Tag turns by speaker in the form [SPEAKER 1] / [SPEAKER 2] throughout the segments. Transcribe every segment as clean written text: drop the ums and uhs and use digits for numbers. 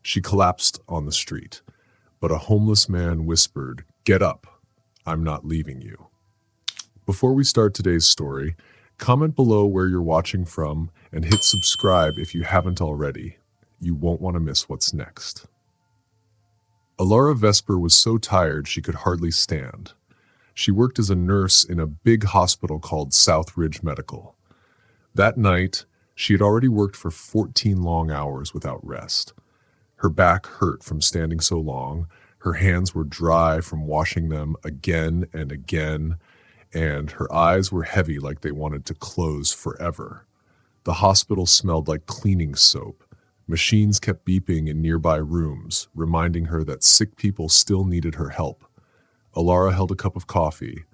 [SPEAKER 1] She collapsed on the street, but a homeless man whispered, "Get up, I'm not leaving you." Before we start today's story, comment below where you're watching from and hit subscribe if you haven't already. You won't want to miss what's next. Alara Vesper was so tired she could hardly stand. She worked as a nurse in a big hospital called Southridge Medical. That night, she had already worked for 14 long hours without rest. Her back hurt from standing so long, her hands were dry from washing them again and again, and her eyes were heavy like they wanted to close forever. The hospital smelled like cleaning soap. Machines kept beeping in nearby rooms, reminding her that sick people still needed her help. Alara held a cup of coffee,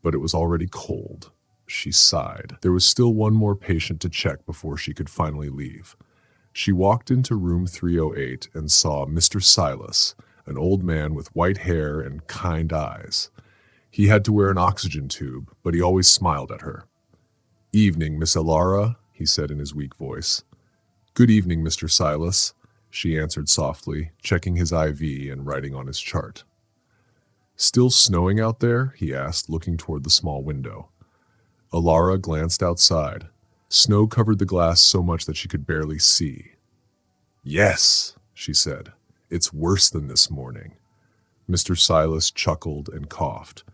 [SPEAKER 1] but it was already cold. She sighed. There was still one more patient to check before she could finally leave. She walked into room 308 and saw Mr. Silas, an old man with white hair and kind eyes. He had to wear an oxygen tube, but he always smiled at her. "Evening, Miss Alara," he said in his weak voice. "Good evening, Mr. Silas," she answered softly, checking his IV and writing on his chart. "Still snowing out there?" he asked, looking toward the small window. Alara glanced outside. Snow covered the glass so much that she could barely see. "Yes," she said. "It's worse than this morning." Mr. Silas chuckled and coughed.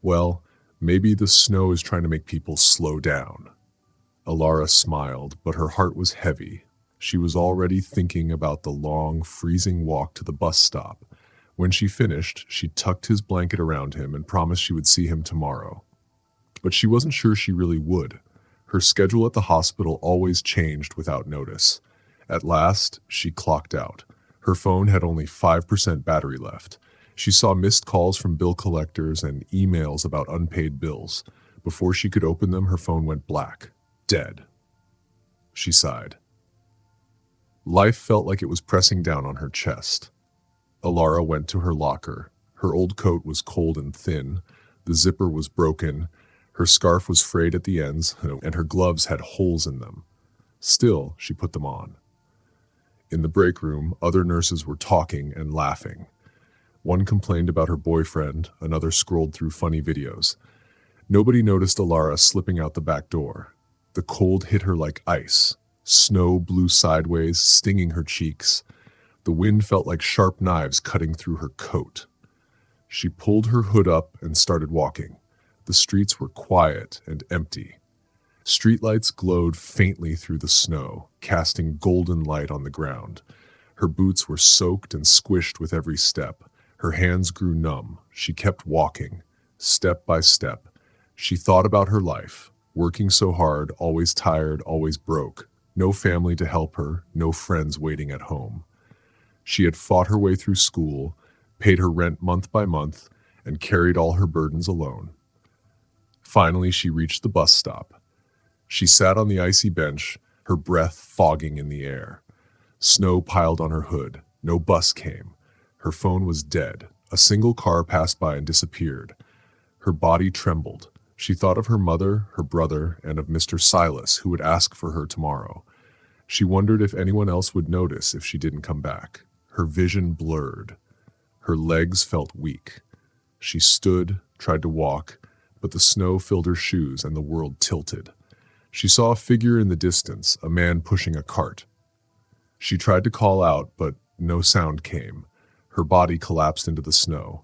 [SPEAKER 1] "Well, maybe the snow is trying to make people slow down." Alara smiled, but her heart was heavy. She was already thinking about the long, freezing walk to the bus stop. When she finished, she tucked his blanket around him and promised she would see him tomorrow. But she wasn't sure she really would. Her schedule at the hospital always changed without notice. At last, she clocked out. Her phone had only 5% battery left. She saw missed calls from bill collectors and emails about unpaid bills. Before she could open them, her phone went black. Dead. She sighed. Life felt like it was pressing down on her chest. Alara went to her locker. Her old coat was cold and thin. The zipper was broken. Her scarf was frayed at the ends, and her gloves had holes in them. Still, she put them on. In the break room, other nurses were talking and laughing. One complained about her boyfriend, another scrolled through funny videos. Nobody noticed Alara slipping out the back door. The cold hit her like ice. Snow blew sideways, stinging her cheeks. The wind felt like sharp knives cutting through her coat. She pulled her hood up and started walking. The streets were quiet and empty. Streetlights glowed faintly through the snow, casting golden light on the ground. Her boots were soaked and squished with every step. Her hands grew numb. She kept walking, step by step. She thought about her life, working so hard, always tired, always broke. No family to help her, no friends waiting at home. She had fought her way through school, paid her rent month by month, and carried all her burdens alone. Finally, she reached the bus stop. She sat on the icy bench, her breath fogging in the air. Snow piled on her hood. No bus came. Her phone was dead. A single car passed by and disappeared. Her body trembled. She thought of her mother, her brother, and of Mr. Silas, who would ask for her tomorrow. She wondered if anyone else would notice if she didn't come back. Her vision blurred. Her legs felt weak. She stood, tried to walk, but the snow filled her shoes and the world tilted. She saw a figure in the distance, a man pushing a cart. She tried to call out, but no sound came. Her body collapsed into the snow.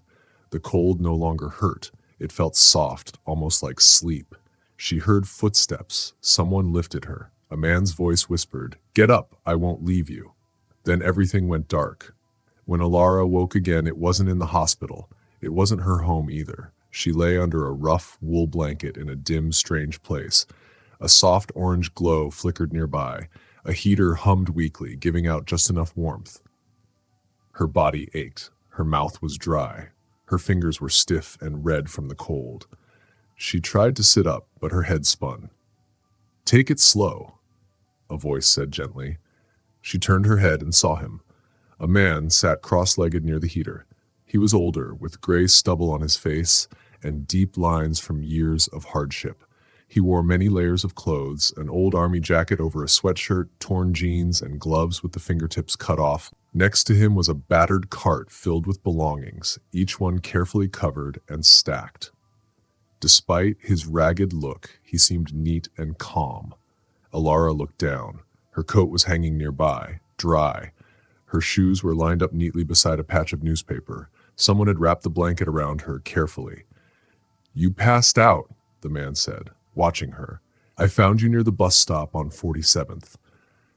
[SPEAKER 1] The cold no longer hurt. It felt soft, almost like sleep. She heard footsteps. Someone lifted her. A man's voice whispered, "Get up, I won't leave you." Then everything went dark. When Alara woke again, it wasn't in the hospital. It wasn't her home either. She lay under a rough wool blanket in a dim, strange place. A soft orange glow flickered nearby. A heater hummed weakly, giving out just enough warmth. Her body ached. Her mouth was dry. Her fingers were stiff and red from the cold. She tried to sit up, but her head spun. "Take it slow," a voice said gently. She turned her head and saw him. A man sat cross-legged near the heater. He was older, with gray stubble on his face and deep lines from years of hardship. He wore many layers of clothes, an old army jacket over a sweatshirt, torn jeans, and gloves with the fingertips cut off. Next to him was a battered cart filled with belongings, each one carefully covered and stacked. Despite his ragged look, he seemed neat and calm. Alara looked down. Her coat was hanging nearby, dry. Her shoes were lined up neatly beside a patch of newspaper. Someone had wrapped the blanket around her carefully. "You passed out," the man said, watching her. "I found you near the bus stop on 47th.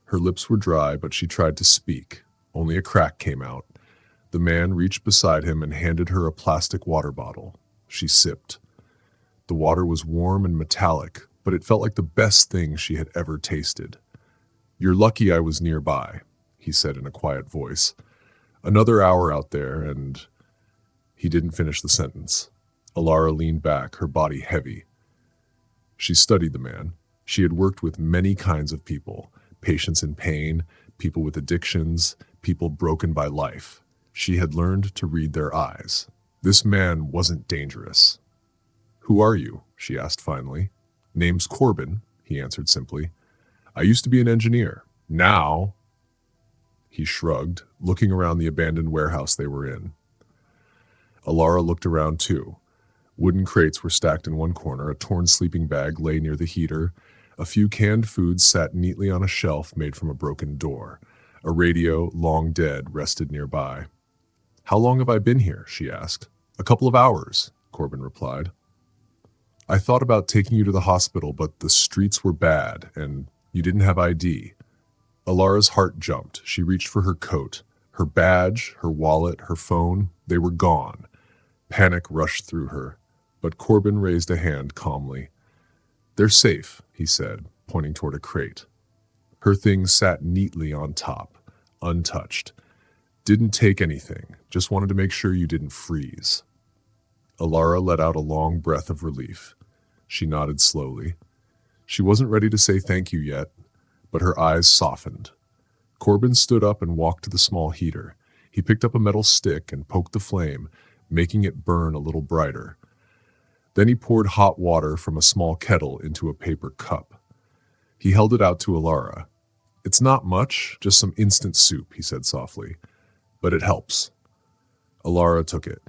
[SPEAKER 1] Her lips were dry, but she tried to speak. Only a crack came out. The man reached beside him and handed her a plastic water bottle. She sipped. The water was warm and metallic, but it felt like the best thing she had ever tasted. "You're lucky I was nearby," he said in a quiet voice. "Another hour out there and—" He didn't finish the sentence. Alara leaned back, her body heavy. She studied the man. She had worked with many kinds of people, patients in pain, people with addictions, people broken by life. She had learned to read their eyes. This man wasn't dangerous. "Who are you?" she asked finally. "Name's Corbin," he answered simply. "I used to be an engineer. Now—" He shrugged, looking around the abandoned warehouse they were in. Alara looked around too. Wooden crates were stacked in one corner, a torn sleeping bag lay near the heater, a few canned foods sat neatly on a shelf made from a broken door. A radio, long dead, rested nearby. "How long have I been here?" she asked. "A couple of hours," Corbin replied. "I thought about taking you to the hospital, but the streets were bad, and you didn't have ID." Alara's heart jumped. She reached for her coat. Her badge, her wallet, her phone, they were gone. Panic rushed through her, but Corbin raised a hand calmly. "They're safe," he said, pointing toward a crate. Her things sat neatly on top, untouched. "Didn't take anything, just wanted to make sure you didn't freeze." Alara let out a long breath of relief. She nodded slowly. She wasn't ready to say thank you yet, but her eyes softened. Corbin stood up and walked to the small heater. He picked up a metal stick and poked the flame, making it burn a little brighter. Then he poured hot water from a small kettle into a paper cup. He held it out to Alara. "It's not much, just some instant soup," he said softly, "but it helps." Alara took it.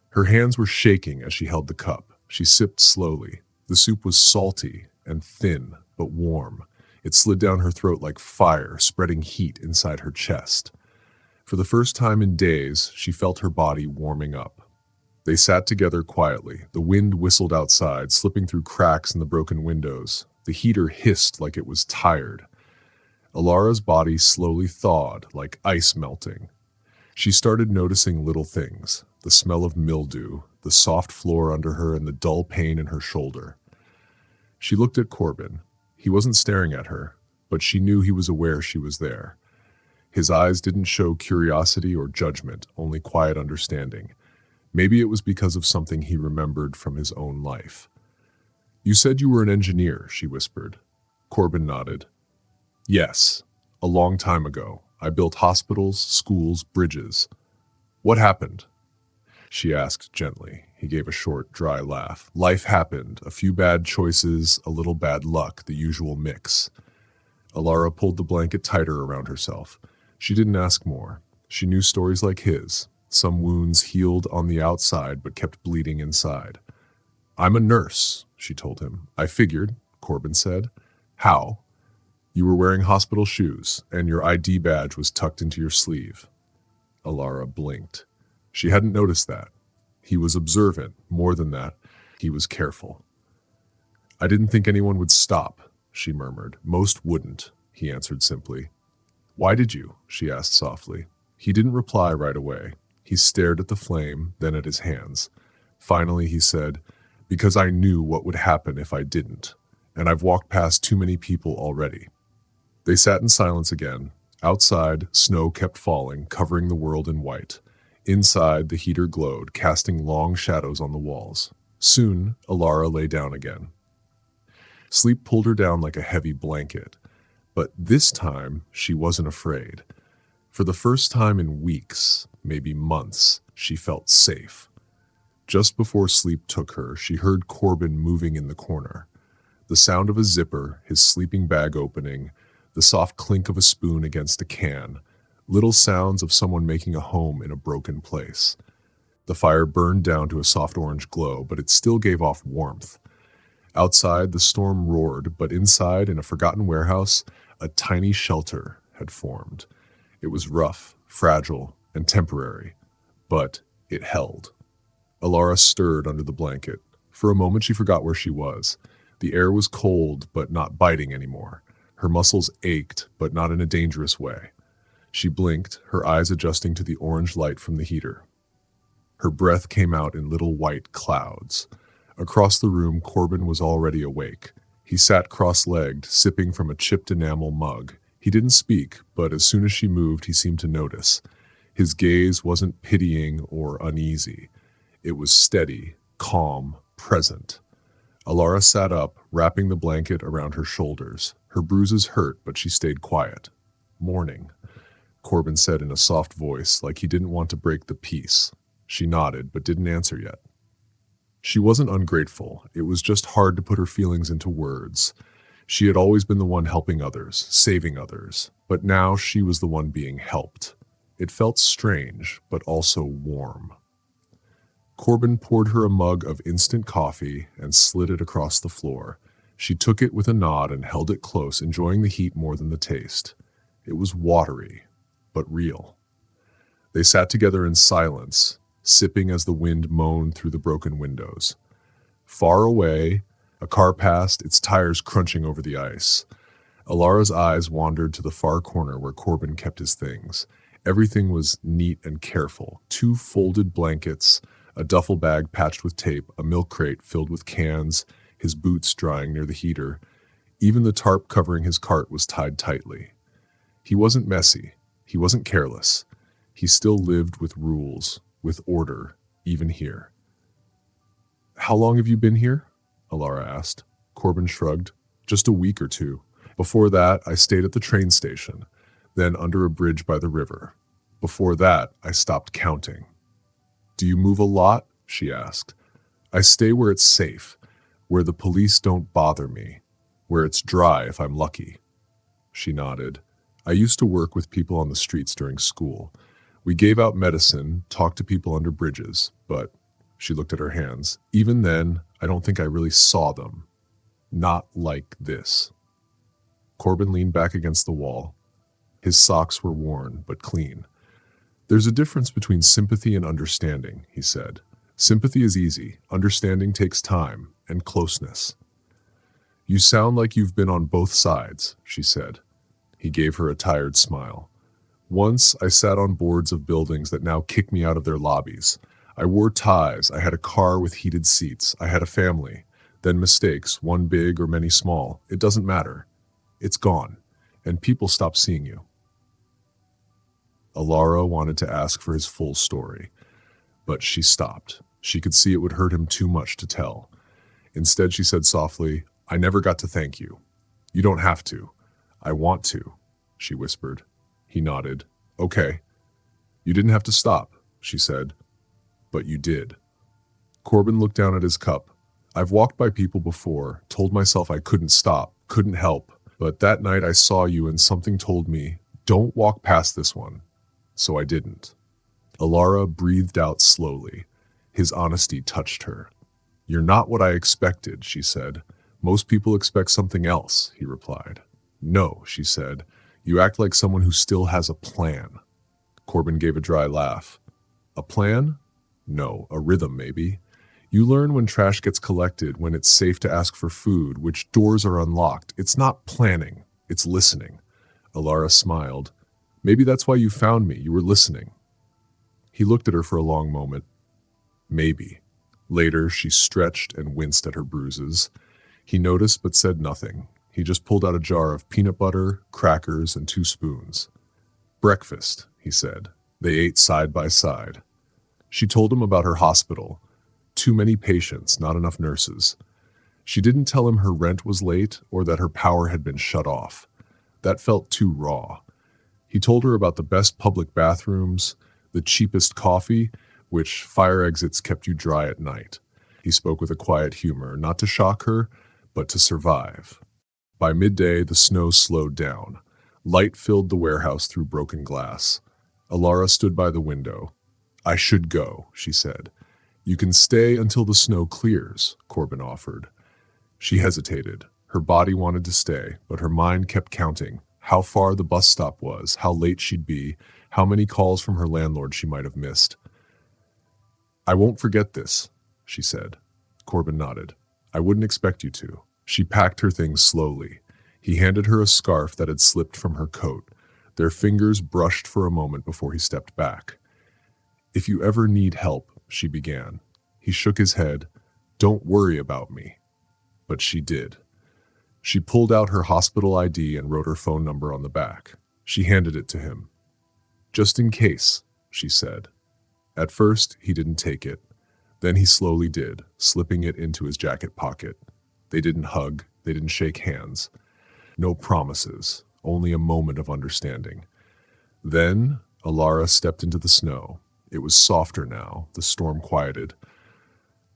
[SPEAKER 1] Her hands were shaking as she held the cup. She sipped slowly. The soup was salty and thin, but warm. It slid down her throat like fire, spreading heat inside her chest. For the first time in days, she felt her body warming up. They sat together quietly. The wind whistled outside, slipping through cracks in the broken windows. The heater hissed like it was tired. Alara's body slowly thawed, like ice melting. She started noticing little things, the smell of mildew, the soft floor under her, and the dull pain in her shoulder. She looked at Corbin. He wasn't staring at her, but she knew he was aware she was there. His eyes didn't show curiosity or judgment, only quiet understanding. Maybe it was because of something he remembered from his own life. "You said you were an engineer," she whispered. Corbin nodded. "Yes, a long time ago. I built hospitals, schools, bridges." "What happened?" she asked gently. He gave a short, dry laugh. "Life happened. A few bad choices, a little bad luck, the usual mix." Alara pulled the blanket tighter around herself. She didn't ask more. She knew stories like his. Some wounds healed on the outside but kept bleeding inside. "I'm a nurse," she told him. "I figured," Corbin said. "How?" "You were wearing hospital shoes, and your ID badge was tucked into your sleeve." Alara blinked. She hadn't noticed that. He was observant. More than that, he was careful. "I didn't think anyone would stop," she murmured. "Most wouldn't," he answered simply. "Why did you?" she asked softly. He didn't reply right away. He stared at the flame, then at his hands. Finally, he said, "Because I knew what would happen if I didn't, and I've walked past too many people already." They sat in silence again. Outside, snow kept falling, covering the world in white. Inside, the heater glowed, casting long shadows on the walls. Soon, Alara lay down again. Sleep pulled her down like a heavy blanket. But this time, she wasn't afraid. For the first time in weeks, maybe months, she felt safe. Just before sleep took her, she heard Corbin moving in the corner. The The sound of a zipper, his sleeping bag opening, the soft clink of a spoon against a can, little sounds of someone making a home in a broken place. The fire burned down to a soft orange glow, but it still gave off warmth. Outside, the storm roared, but inside, in a forgotten warehouse, a tiny shelter had formed. It was rough, fragile, and temporary, but it held. Alara stirred under the blanket. For a moment, she forgot where she was. The air was cold, but not biting anymore. Her muscles ached, but not in a dangerous way. She blinked, her eyes adjusting to the orange light from the heater. Her breath came out in little white clouds. Across the room, Corbin was already awake. He sat cross-legged, sipping from a chipped enamel mug. He didn't speak, but as soon as she moved, he seemed to notice. His gaze wasn't pitying or uneasy. It was steady, calm, present. Alara sat up, wrapping the blanket around her shoulders. Her bruises hurt, but she stayed quiet. "Morning," Corbin said in a soft voice, like he didn't want to break the peace. She nodded, but didn't answer yet. She wasn't ungrateful. It was just hard to put her feelings into words. She had always been the one helping others, saving others, but now she was the one being helped. It felt strange, but also warm. Corbin poured her a mug of instant coffee and slid it across the floor. She took it with a nod and held it close, enjoying the heat more than the taste. It was watery, but real. They sat together in silence, sipping as the wind moaned through the broken windows. Far away, a car passed, its tires crunching over the ice. Alara's eyes wandered to the far corner where Corbin kept his things. Everything was neat and careful. 2 folded blankets, a duffel bag patched with tape, a milk crate filled with cans, his boots drying near the heater. Even the tarp covering his cart was tied tightly. He wasn't messy. He wasn't careless. He still lived with rules, with order, even here. "How long have you been here?" Alara asked. Corbin shrugged. "Just a week or 2. Before that, I stayed at the train station, then under a bridge by the river. Before that, I stopped counting." "Do you move a lot?" she asked. "I stay where it's safe, where the police don't bother me, where it's dry if I'm lucky." She nodded. "I used to work with people on the streets during school. We gave out medicine, talked to people under bridges, but," she looked at her hands, "even then, I don't think I really saw them. Not like this." Corbin leaned back against the wall. His socks were worn, but clean. "There's a difference between sympathy and understanding," he said. "Sympathy is easy. Understanding takes time and closeness." "You sound like you've been on both sides," she said. He gave her a tired smile. "Once I sat on boards of buildings that now kick me out of their lobbies. I wore ties, I had a car with heated seats, I had a family. Then mistakes, one big or many small, it doesn't matter. It's gone, and people stop seeing you." Alara wanted to ask for his full story, but she stopped. She could see it would hurt him too much to tell. Instead, she said softly, "I never got to thank you. You don't have to. I want to," she whispered. He nodded. "Okay." "You didn't have to stop," she said. "But you did." Corbin looked down at his cup. "I've walked by people before, told myself I couldn't stop, couldn't help, but that night I saw you and something told me, don't walk past this one. So I didn't." Alara breathed out slowly. His honesty touched her. "You're not what I expected," she said. "Most people expect something else," he replied. "No," she said. "You act like someone who still has a plan." Corbin gave a dry laugh. "A plan? No, a rhythm maybe. You learn when trash gets collected, when it's safe to ask for food, which doors are unlocked. It's not planning, it's listening." Alara smiled. "Maybe that's why you found me. You were listening." He looked at her for a long moment. Maybe. Later, she stretched and winced at her bruises. He noticed but said nothing. He just pulled out a jar of peanut butter, crackers, and 2 spoons. "Breakfast," he said. They ate side by side. She told him about her hospital. Too many patients, not enough nurses. She didn't tell him her rent was late or that her power had been shut off. That felt too raw. He told her about the best public bathrooms, the cheapest coffee, which fire exits kept you dry at night. He spoke with a quiet humor, not to shock her, but to survive. By midday, the snow slowed down. Light filled the warehouse through broken glass. Alara stood by the window. "I should go," she said. "You can stay until the snow clears," Corbin offered. She hesitated. Her body wanted to stay, but her mind kept counting how far the bus stop was, how late she'd be, how many calls from her landlord she might have missed. "I won't forget this," she said. Corbin nodded. "I wouldn't expect you to." She packed her things slowly. He handed her a scarf that had slipped from her coat. Their fingers brushed for a moment before he stepped back. "If you ever need help," she began. He shook his head. "Don't worry about me." But she did. She pulled out her hospital ID and wrote her phone number on the back. She handed it to him. "Just in case," she said. At first, he didn't take it. Then he slowly did, slipping it into his jacket pocket. They didn't hug. They didn't shake hands. No promises, only a moment of understanding. Then, Alara stepped into the snow. It was softer now, the storm quieted.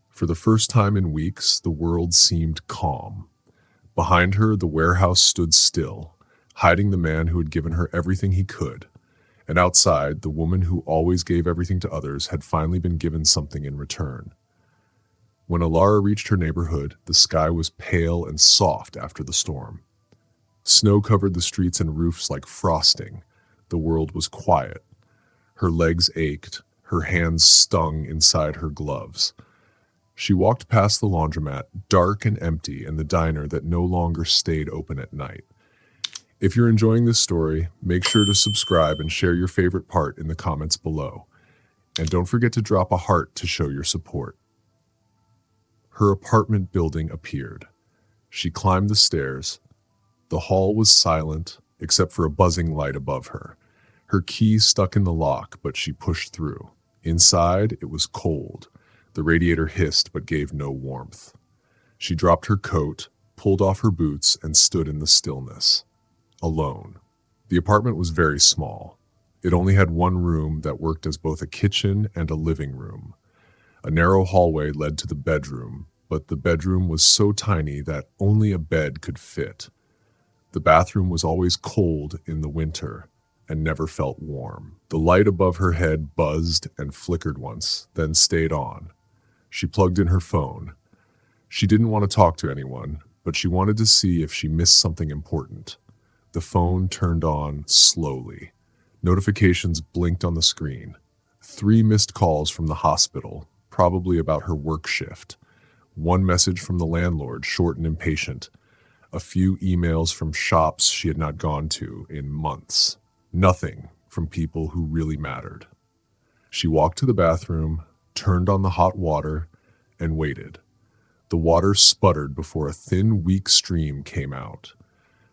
[SPEAKER 1] For the first time in weeks, the world seemed calm. Behind her, the warehouse stood still, hiding the man who had given her everything he could. And outside, the woman who always gave everything to others had finally been given something in return. When Alara reached her neighborhood, the sky was pale and soft after the storm. Snow covered the streets and roofs like frosting. The world was quiet. Her legs ached. Her hands stung inside her gloves. She walked past the laundromat, dark and empty, and the diner that no longer stayed open at night. If you're enjoying this story, make sure to subscribe and share your favorite part in the comments below. And don't forget to drop a heart to show your support. Her apartment building appeared. She climbed the stairs. The hall was silent, except for a buzzing light above her. Her key stuck in the lock, but she pushed through. Inside, it was cold. The radiator hissed but gave no warmth. She dropped her coat, pulled off her boots, and stood in the stillness. Alone. The apartment was very small. It only had one room that worked as both a kitchen and a living room. A narrow hallway led to the bedroom, but the bedroom was so tiny that only a bed could fit. The bathroom was always cold in the winter and never felt warm. The light above her head buzzed and flickered once, then stayed on. She plugged in her phone. She didn't want to talk to anyone, but she wanted to see if she missed something important. The phone turned on slowly. Notifications blinked on the screen. 3 missed calls from the hospital, probably about her work shift. 1 message from the landlord, short and impatient. A few emails from shops she had not gone to in months. Nothing from people who really mattered. She walked to the bathroom, turned on the hot water, and waited. The water sputtered before a thin, weak stream came out.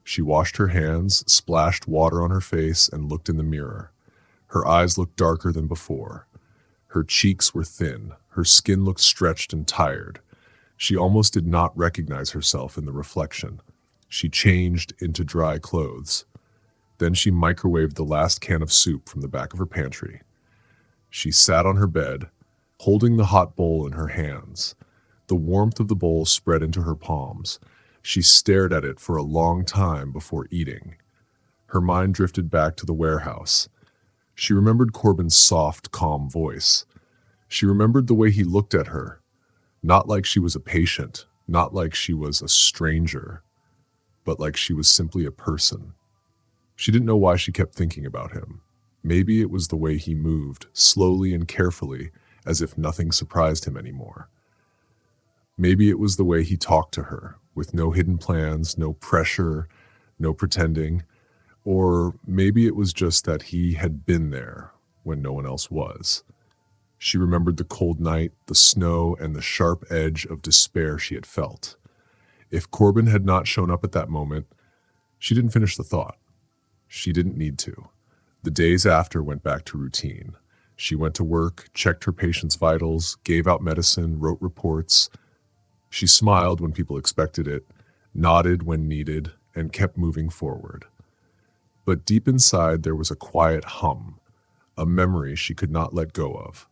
[SPEAKER 1] She washed her hands, splashed water on her face, and looked in the mirror. Her eyes looked darker than before. Her cheeks were thin. Her skin looked stretched and tired. She almost did not recognize herself in the reflection. She changed into dry clothes. Then she microwaved the last can of soup from the back of her pantry. She sat on her bed, holding the hot bowl in her hands. The warmth of the bowl spread into her palms. She stared at it for a long time before eating. Her mind drifted back to the warehouse. She remembered Corbin's soft, calm voice. She remembered the way he looked at her, not like she was a patient, not like she was a stranger, but like she was simply a person. She didn't know why she kept thinking about him. Maybe it was the way he moved, slowly and carefully, as if nothing surprised him anymore. Maybe it was the way he talked to her, with no hidden plans, no pressure, no pretending. Or maybe it was just that he had been there when no one else was. She remembered the cold night, the snow, and the sharp edge of despair she had felt. If Corbin had not shown up at that moment, she didn't finish the thought. She didn't need to. The days after went back to routine. She went to work, checked her patients' vitals, gave out medicine, wrote reports. She smiled when people expected it, nodded when needed, and kept moving forward. But deep inside there was a quiet hum, a memory she could not let go of.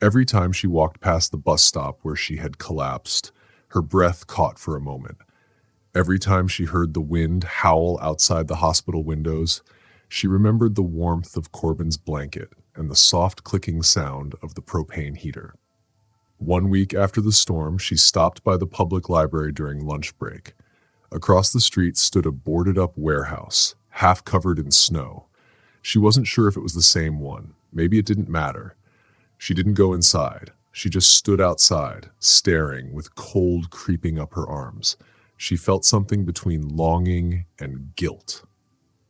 [SPEAKER 1] Every time she walked past the bus stop where she had collapsed, her breath caught for a moment. Every time she heard the wind howl outside the hospital windows, she remembered the warmth of Corbin's blanket and the soft clicking sound of the propane heater. One week after the storm, she stopped by the public library during lunch break. Across the street stood a boarded-up warehouse, half covered in snow. She wasn't sure if it was the same one. Maybe it didn't matter. She didn't go inside. She just stood outside, staring, with cold creeping up her arms. She felt something between longing and guilt.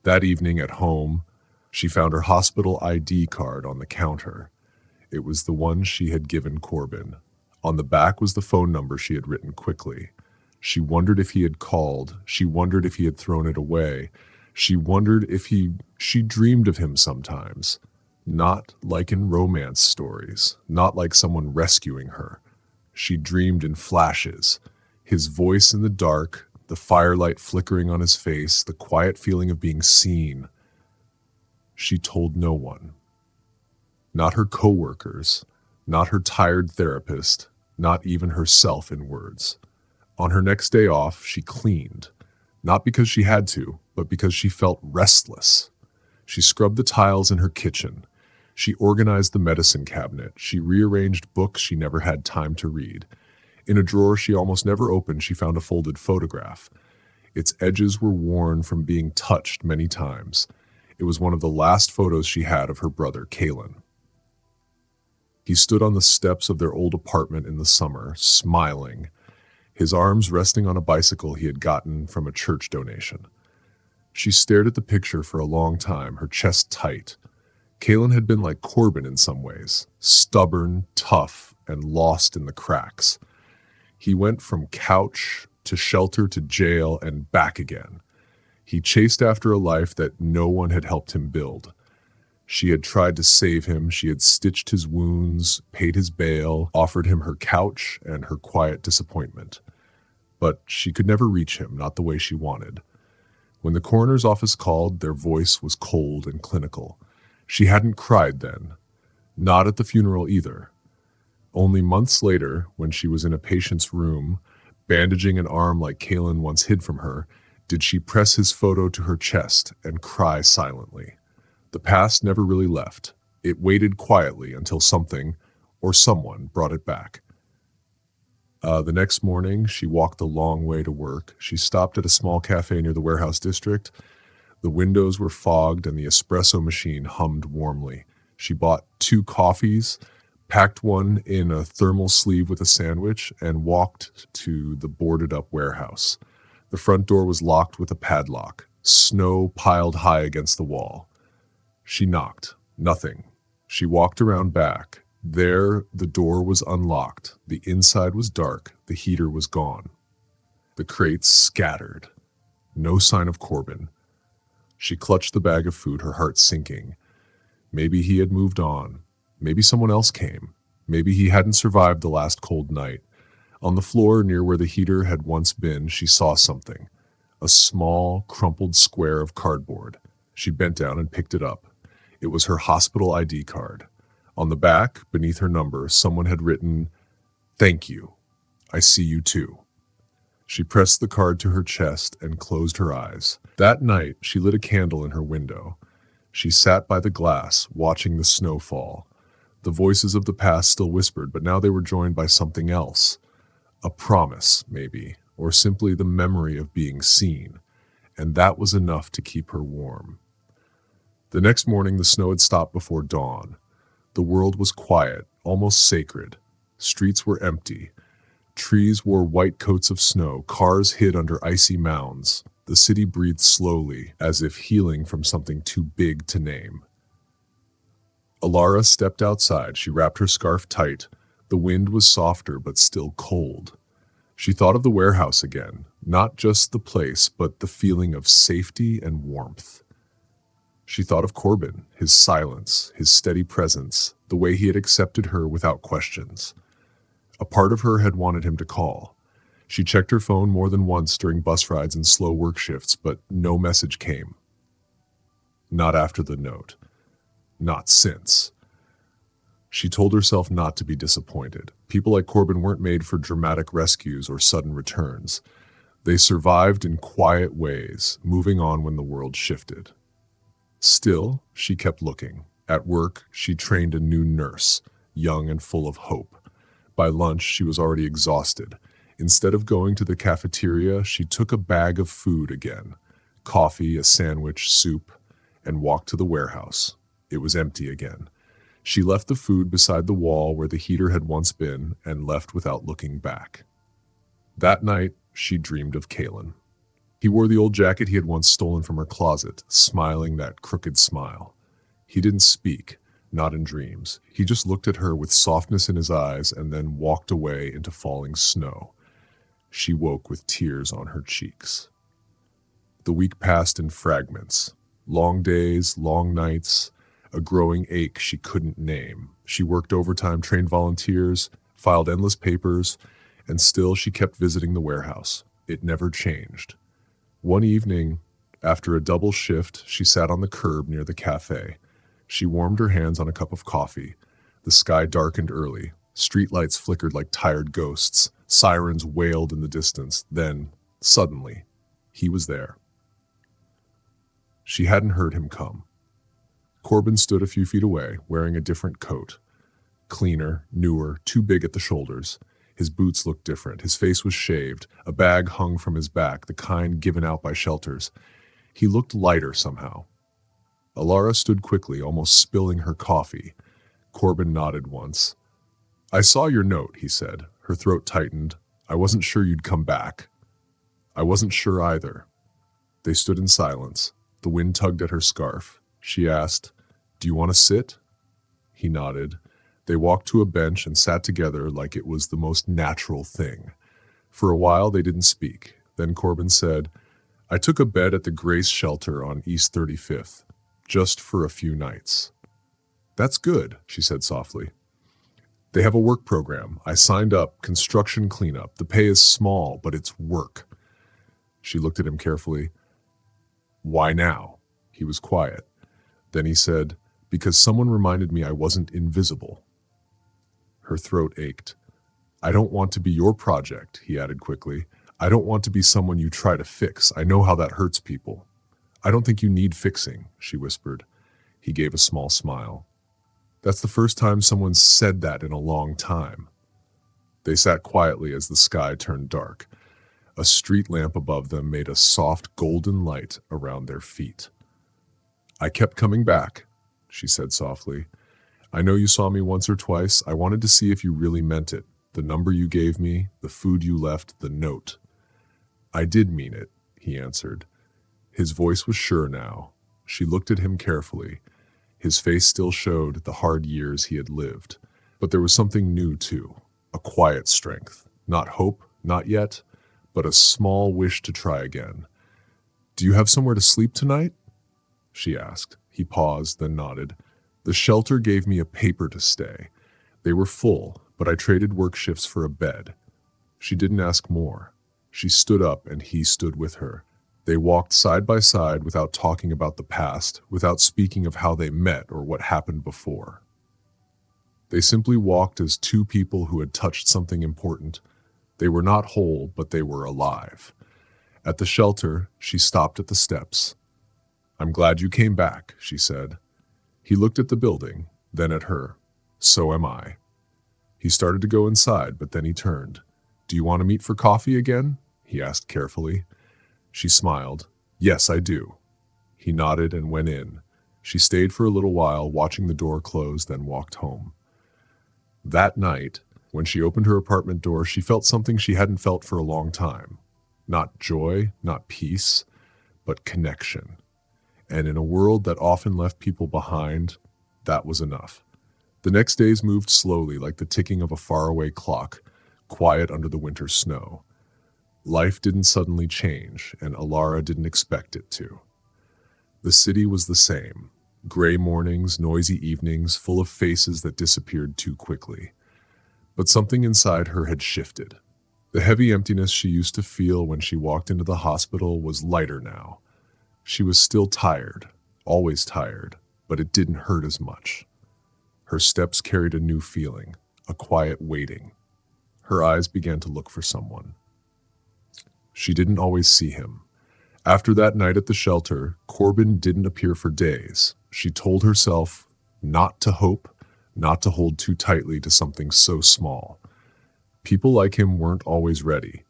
[SPEAKER 1] That evening at home, she found her hospital ID card on the counter. It was the one she had given Corbin. On the back was the phone number she had written quickly. She wondered if he had called. She wondered if he had thrown it away. She wondered if she dreamed of him sometimes. Not like in romance stories, not like someone rescuing her. She dreamed in flashes. His voice in the dark, the firelight flickering on his face, the quiet feeling of being seen. She told no one. Not her coworkers, not her tired therapist, not even herself in words. On her next day off, she cleaned. Not because she had to, but because she felt restless. She scrubbed the tiles in her kitchen. She organized the medicine cabinet. She rearranged books she never had time to read. In a drawer she almost never opened, she found a folded photograph. Its edges were worn from being touched many times. It was one of the last photos she had of her brother, Kalen. He stood on the steps of their old apartment in the summer, smiling, his arms resting on a bicycle he had gotten from a church donation. She stared at the picture for a long time, her chest tight. Kalen had been like Corbin in some ways, stubborn, tough, and lost in the cracks. He went from couch to shelter to jail and back again. He chased after a life that no one had helped him build. She had tried to save him. She had stitched his wounds, paid his bail, offered him her couch and her quiet disappointment. But she could never reach him, not the way she wanted. When the coroner's office called, their voice was cold and clinical. She hadn't cried then. Not at the funeral either. Only months later, when she was in a patient's room, bandaging an arm like Kalen once hid from her, did she press his photo to her chest and cry silently. The past never really left. It waited quietly until something or someone brought it back. The next morning, she walked a long way to work. She stopped at a small cafe near the warehouse district. The windows were fogged and the espresso machine hummed warmly. She bought 2 coffees, packed one in a thermal sleeve with a sandwich, and walked to the boarded-up warehouse. The front door was locked with a padlock, snow piled high against the wall. She knocked. Nothing. She walked around back. There, the door was unlocked. The inside was dark. The heater was gone. The crates scattered. No sign of Corbin. She clutched the bag of food, her heart sinking. Maybe he had moved on. Maybe someone else came. Maybe he hadn't survived the last cold night. On the floor near where the heater had once been, she saw something. A small, crumpled square of cardboard. She bent down and picked it up. It was her hospital ID card. On the back, beneath her number, someone had written, "Thank you. I see you too." She pressed the card to her chest and closed her eyes. That night, she lit a candle in her window. She sat by the glass, watching the snow fall. The voices of the past still whispered, but now they were joined by something else. A promise, maybe, or simply the memory of being seen. And that was enough to keep her warm. The next morning, the snow had stopped before dawn. The world was quiet, almost sacred. Streets were empty. Trees wore white coats of snow. Cars hid under icy mounds. The city breathed slowly, as if healing from something too big to name. Alara stepped outside. She wrapped her scarf tight. The wind was softer, but still cold. She thought of the warehouse again, not just the place, but the feeling of safety and warmth. She thought of Corbin, his silence, his steady presence, the way he had accepted her without questions. A part of her had wanted him to call. She checked her phone more than once during bus rides and slow work shifts, but no message came. Not after the note. Not since. She told herself not to be disappointed. People like Corbin weren't made for dramatic rescues or sudden returns. They survived in quiet ways, moving on when the world shifted. Still, she kept looking. At work, she trained a new nurse, young and full of hope. By lunch, she was already exhausted. Instead of going to the cafeteria, she took a bag of food again, coffee, a sandwich, soup, and walked to the warehouse. It was empty again. She left the food beside the wall where the heater had once been and left without looking back. That night, she dreamed of Kalen. He wore the old jacket he had once stolen from her closet, smiling that crooked smile. He didn't speak, not in dreams. He just looked at her with softness in his eyes and then walked away into falling snow. She woke with tears on her cheeks. The week passed in fragments. Long days, long nights, a growing ache she couldn't name. She worked overtime, trained volunteers, filed endless papers, and still she kept visiting the warehouse. It never changed. One evening, after a double shift, she sat on the curb near the cafe. She warmed her hands on a cup of coffee. The sky darkened early. Streetlights flickered like tired ghosts. Sirens wailed in the distance. Then, suddenly, he was there. She hadn't heard him come. Corbin stood a few feet away, wearing a different coat. Cleaner, newer, too big at the shoulders. His boots looked different. His face was shaved. A bag hung from his back, the kind given out by shelters. He looked lighter somehow. Alara stood quickly, almost spilling her coffee. Corbin nodded once. "I saw your note," he said. Her throat tightened. "I wasn't sure you'd come back." "I wasn't sure either." They stood in silence. The wind tugged at her scarf. She asked, "Do you want to sit?" He nodded. They walked to a bench and sat together like it was the most natural thing. For a while they didn't speak. Then Corbin said, "I took a bed at the Grace Shelter on East 35th, just for a few nights." "That's good," she said softly. "They have a work program. I signed up, construction cleanup. The pay is small, but it's work." She looked at him carefully. "Why now?" He was quiet. Then he said, "Because someone reminded me I wasn't invisible." Her throat ached. "I don't want to be your project," he added quickly. "I don't want to be someone you try to fix. I know how that hurts people." "I don't think you need fixing," she whispered. He gave a small smile. "That's the first time someone said that in a long time." They sat quietly as the sky turned dark. A street lamp above them made a soft golden light around their feet. "I kept coming back," she said softly. "I know you saw me once or twice. I wanted to see if you really meant it. The number you gave me, the food you left, the note." "I did mean it," he answered. His voice was sure now. She looked at him carefully. His face still showed the hard years he had lived. But there was something new too, a quiet strength. Not hope, not yet, but a small wish to try again. "Do you have somewhere to sleep tonight?" she asked. He paused, then nodded. "The shelter gave me a paper to stay. They were full, but I traded work shifts for a bed." She didn't ask more. She stood up and he stood with her. They walked side by side without talking about the past, without speaking of how they met or what happened before. They simply walked as two people who had touched something important. They were not whole, but they were alive. At the shelter, she stopped at the steps. "I'm glad you came back," she said. He looked at the building, then at her. "So am I." He started to go inside, but then he turned. "Do you want to meet for coffee again?" he asked carefully. She smiled. "Yes, I do." He nodded and went in. She stayed for a little while, watching the door close, then walked home. That night, when she opened her apartment door, she felt something she hadn't felt for a long time. Not joy, not peace, but connection. And in a world that often left people behind, that was enough. The next days moved slowly, like the ticking of a faraway clock, quiet under the winter snow. Life didn't suddenly change, and Alara didn't expect it to. The city was the same. Gray mornings, noisy evenings, full of faces that disappeared too quickly. But something inside her had shifted. The heavy emptiness she used to feel when she walked into the hospital was lighter now. She was still tired, always tired, but it didn't hurt as much. Her steps carried a new feeling, a quiet waiting. Her eyes began to look for someone. She didn't always see him. After that night at the shelter, Corbin didn't appear for days. She told herself not to hope, not to hold too tightly to something so small. People like him weren't always ready.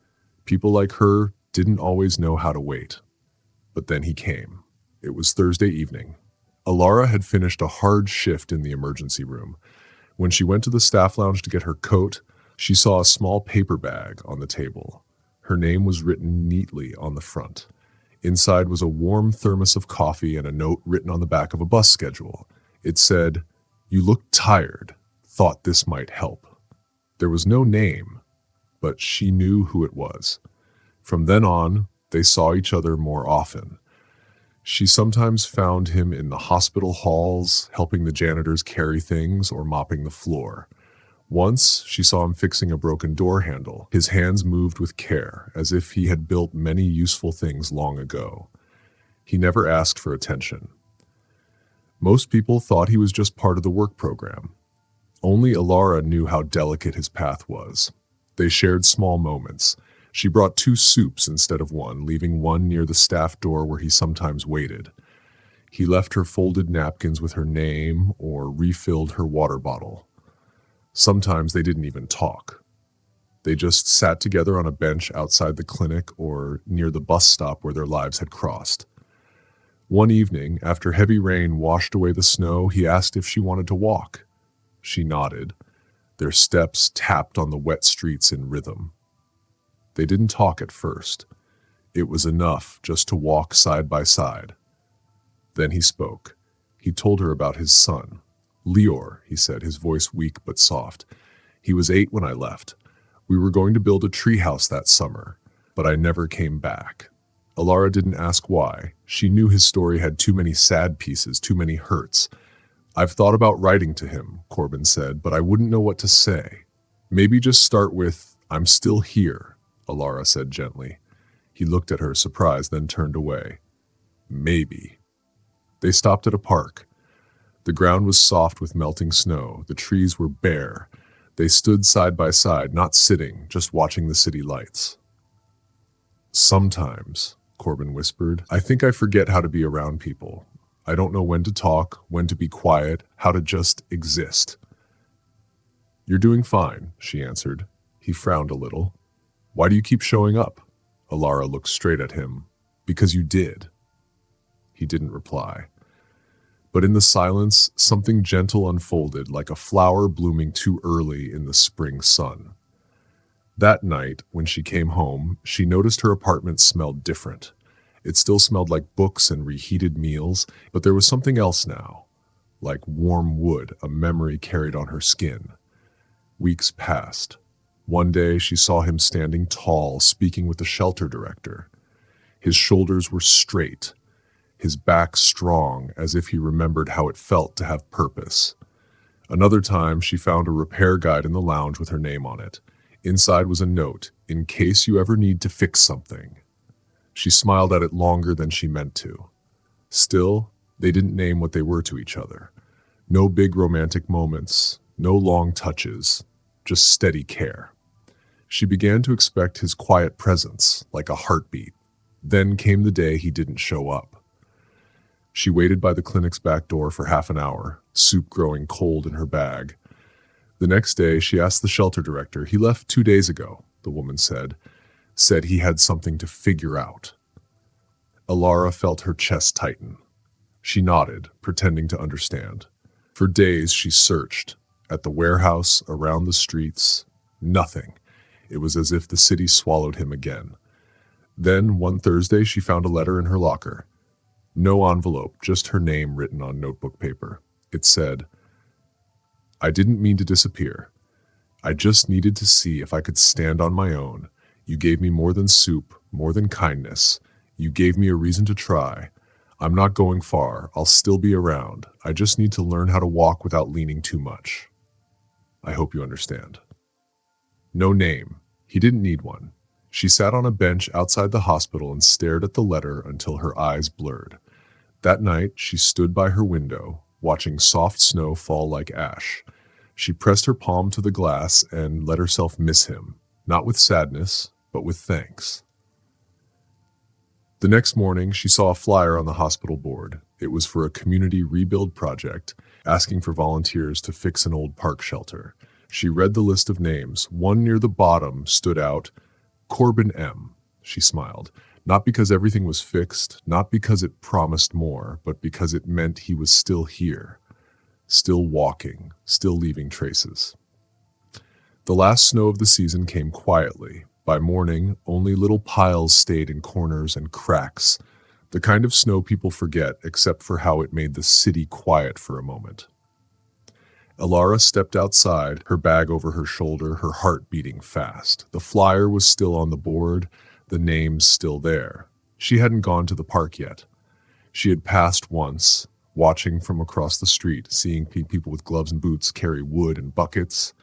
[SPEAKER 1] People like her didn't always know how to wait. But then he came. It was Thursday evening. Alara had finished a hard shift in the emergency room. When she went to the staff lounge to get her coat, she saw a small paper bag on the table. Her name was written neatly on the front. Inside was a warm thermos of coffee and a note written on the back of a bus schedule. It said, "You look tired. Thought this might help." There was no name, but she knew who it was. From then on, they saw each other more often. She sometimes found him in the hospital halls, helping the janitors carry things or mopping the floor. Once, she saw him fixing a broken door handle. His hands moved with care, as if he had built many useful things long ago. He never asked for attention. Most people thought he was just part of the work program. Only Alara knew how delicate his path was. They shared small moments. She brought 2 soups instead of 1, leaving one near the staff door where he sometimes waited. He left her folded napkins with her name or refilled her water bottle. Sometimes they didn't even talk. They just sat together on a bench outside the clinic or near the bus stop where their lives had crossed. One evening, after heavy rain washed away the snow, he asked if she wanted to walk. She nodded. Their steps tapped on the wet streets in rhythm. They didn't talk at first. It was enough just to walk side by side. Then he spoke. He told her about his son. "Lior," he said, his voice weak but soft. "He was 8 when I left. We were going to build a treehouse that summer, but I never came back." Alara didn't ask why. She knew his story had too many sad pieces, too many hurts. "I've thought about writing to him," Corbin said, "but I wouldn't know what to say." "Maybe just start with, 'I'm still here,'" Alara said gently. He looked at her, surprised, then turned away. "Maybe." They stopped at a park. The ground was soft with melting snow. The trees were bare. They stood side by side, not sitting, just watching the city lights. "Sometimes," Corbin whispered, "I think I forget how to be around people. I don't know when to talk, when to be quiet, how to just exist." "You're doing fine," she answered. He frowned a little. "Why do you keep showing up?" Alara looked straight at him. "Because you did." He didn't reply. But in the silence, something gentle unfolded, like a flower blooming too early in the spring sun. That night, when she came home, she noticed her apartment smelled different. It still smelled like books and reheated meals, but there was something else now, like warm wood, a memory carried on her skin. Weeks passed. One day, she saw him standing tall, speaking with the shelter director. His shoulders were straight, his back strong, as if he remembered how it felt to have purpose. Another time, she found a repair guide in the lounge with her name on it. Inside was a note, "In case you ever need to fix something." She smiled at it longer than she meant to. Still, they didn't name what they were to each other. No big romantic moments, no long touches, just steady care. She began to expect his quiet presence, like a heartbeat. Then came the day he didn't show up. She waited by the clinic's back door for half an hour, soup growing cold in her bag. The next day, she asked the shelter director. "He left 2 days ago," the woman said he had something to figure out. Alara felt her chest tighten. She nodded, pretending to understand. For days, she searched. At the warehouse, around the streets, nothing. It was as if the city swallowed him again. Then, one Thursday, she found a letter in her locker. No envelope, just her name written on notebook paper. It said, "I didn't mean to disappear. I just needed to see if I could stand on my own. You gave me more than soup, more than kindness. You gave me a reason to try. I'm not going far. I'll still be around. I just need to learn how to walk without leaning too much. I hope you understand." No name. He didn't need one. She sat on a bench outside the hospital and stared at the letter until her eyes blurred. That night, she stood by her window, watching soft snow fall like ash. She pressed her palm to the glass and let herself miss him, not with sadness, but with thanks. The next morning, she saw a flyer on the hospital board. It was for a community rebuild project, asking for volunteers to fix an old park shelter. She read the list of names. One near the bottom stood out, Corbin M. She smiled, not because everything was fixed, not because it promised more, but because it meant he was still here, still walking, still leaving traces. The last snow of the season came quietly. By morning, only little piles stayed in corners and cracks, the kind of snow people forget except for how it made the city quiet for a moment. Alara stepped outside, her bag over her shoulder, her heart beating fast. The flyer was still on the board, the names still there. She hadn't gone to the park yet. She had passed once, watching from across the street, seeing people with gloves and boots carry wood and buckets.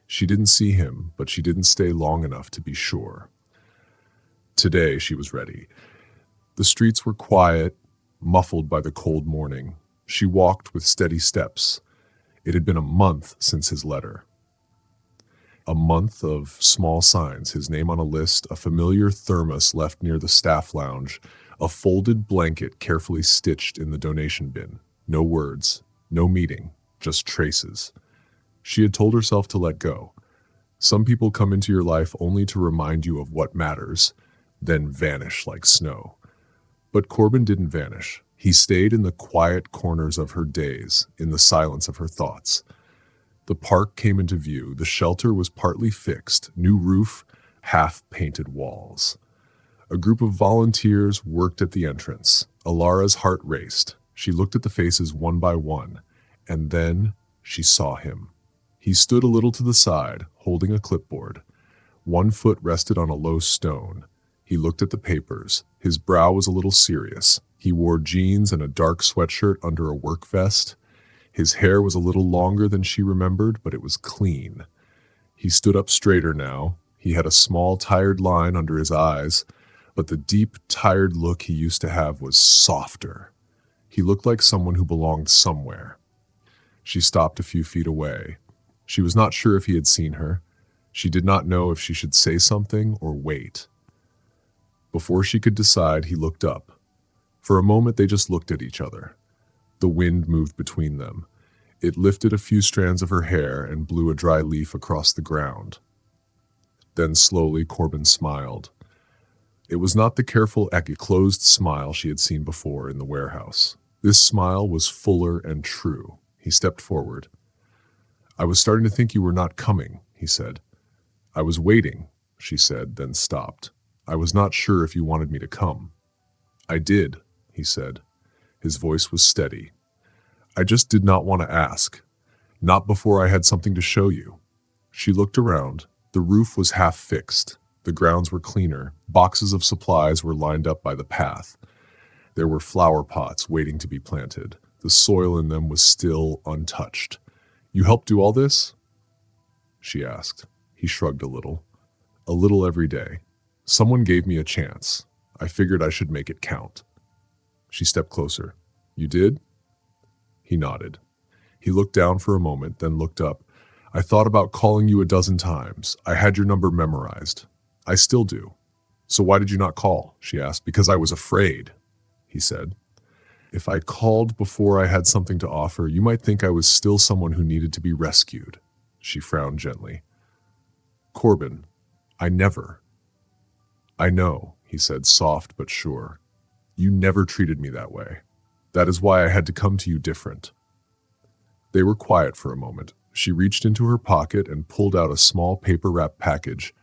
[SPEAKER 1] She didn't see him, but she didn't stay long enough to be sure. Today she was ready. The streets were quiet, muffled by the cold morning. She walked with steady steps. It had been a month since his letter. A month of small signs, his name on a list, a familiar thermos left near the staff lounge, a folded blanket carefully stitched in the donation bin. No words, no meeting, just traces. She had told herself to let go. Some people come into your life only to remind you of what matters, then vanish like snow. But Corbin didn't vanish. He stayed in the quiet corners of her days, in the silence of her thoughts. The park came into view. The shelter was partly fixed, new roof, half-painted walls. A group of volunteers worked at the entrance. Alara's heart raced. She looked at the faces one by one, and then she saw him. He stood a little to the side, holding a clipboard. One foot rested on a low stone. He looked at the papers. His brow was a little serious. He wore jeans and a dark sweatshirt under a work vest. His hair was a little longer than she remembered, but it was clean. He stood up straighter now. He had a small, tired line under his eyes, but the deep, tired look he used to have was softer. He looked like someone who belonged somewhere. She stopped a few feet away. She was not sure if he had seen her. She did not know if she should say something or wait. Before she could decide, he looked up. For a moment, they just looked at each other. The wind moved between them. It lifted a few strands of her hair and blew a dry leaf across the ground. Then slowly, Corbin smiled. It was not the careful, closed smile she had seen before in the warehouse. This smile was fuller and true. He stepped forward. "I was starting to think you were not coming," he said. "I was waiting," she said, then stopped. "I was not sure if you wanted me to come." "I did," he said. His voice was steady. "I just did not want to ask. Not before I had something to show you." She looked around. The roof was half fixed. The grounds were cleaner. Boxes of supplies were lined up by the path. There were flower pots waiting to be planted. The soil in them was still untouched. "You helped do all this?" she asked. He shrugged a little. "A little every day. Someone gave me a chance. I figured I should make it count." She stepped closer. "You did?" He nodded. He looked down for a moment, then looked up. "I thought about calling you a dozen times. I had your number memorized. I still do." "So why did you not call?" she asked. "Because I was afraid," he said. "If I called before I had something to offer, you might think I was still someone who needed to be rescued." She frowned gently. "Corbin, I never." "I know," he said, soft but sure. "You never treated me that way. That is why I had to come to you different." They were quiet for a moment. She reached into her pocket and pulled out a small paper-wrapped package.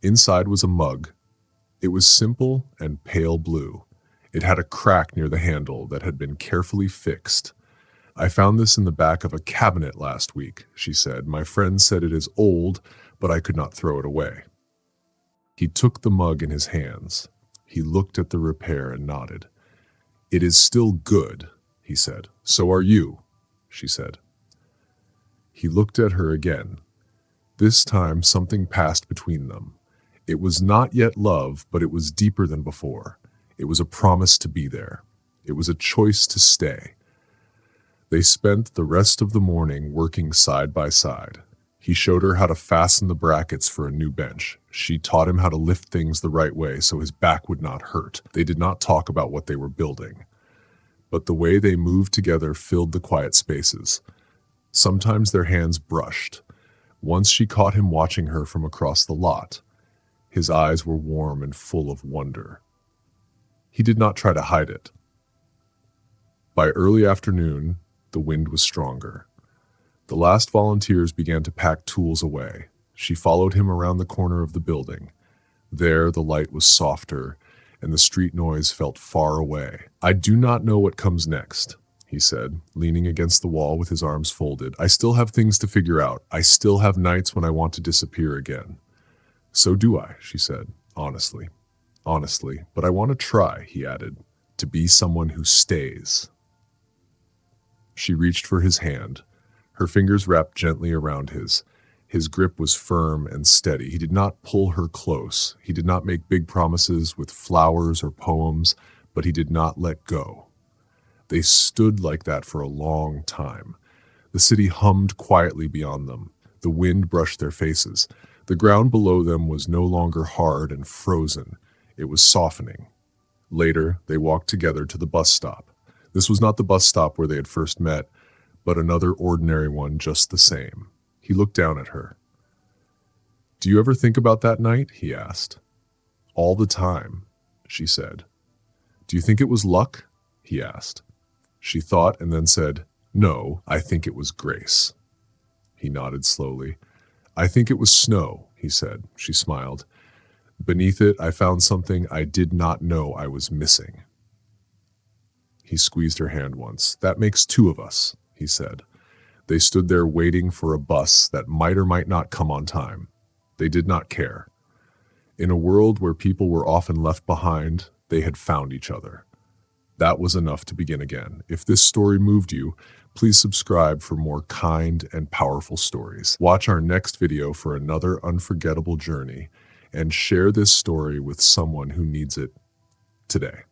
[SPEAKER 1] Inside was a mug. It was simple and pale blue. It had a crack near the handle that had been carefully fixed. "I found this in the back of a cabinet last week," she said. "My friend said it is old, but I could not throw it away." He took the mug in his hands. He looked at the repair and nodded. "It is still good," he said. "So are you," she said. He looked at her again. This time something passed between them. It was not yet love, but it was deeper than before. It was a promise to be there. It was a choice to stay. They spent the rest of the morning working side by side. He showed her how to fasten the brackets for a new bench. She taught him how to lift things the right way so his back would not hurt. They did not talk about what they were building, but the way they moved together filled the quiet spaces. Sometimes their hands brushed. Once she caught him watching her from across the lot. His eyes were warm and full of wonder. He did not try to hide it. By early afternoon, the wind was stronger. The last volunteers began to pack tools away. She followed him around the corner of the building. There, the light was softer, and the street noise felt far away. "I do not know what comes next," he said, leaning against the wall with his arms folded. "I still have things to figure out. I still have nights when I want to disappear again." "So do I," she said, honestly. "Honestly, but I want to try," he added, "to be someone who stays." She reached for his hand. Her fingers wrapped gently around his. His grip was firm and steady. He did not pull her close. He did not make big promises with flowers or poems, but he did not let go. They stood like that for a long time. The city hummed quietly beyond them. The wind brushed their faces. The ground below them was no longer hard and frozen. It was softening. Later, they walked together to the bus stop. This was not the bus stop where they had first met, but another ordinary one just the same. He looked down at her. "Do you ever think about that night?" he asked. "All the time," she said. "Do you think it was luck?" he asked. She thought and then said, "No, I think it was grace." He nodded slowly. "I think it was snow," he said. She smiled. "Beneath it, I found something I did not know I was missing." He squeezed her hand once. "That makes two of us," he said. They stood there waiting for a bus that might or might not come on time. They did not care. In a world where people were often left behind, they had found each other. That was enough to begin again. If this story moved you, please subscribe for more kind and powerful stories. Watch our next video for another unforgettable journey, and share this story with someone who needs it today.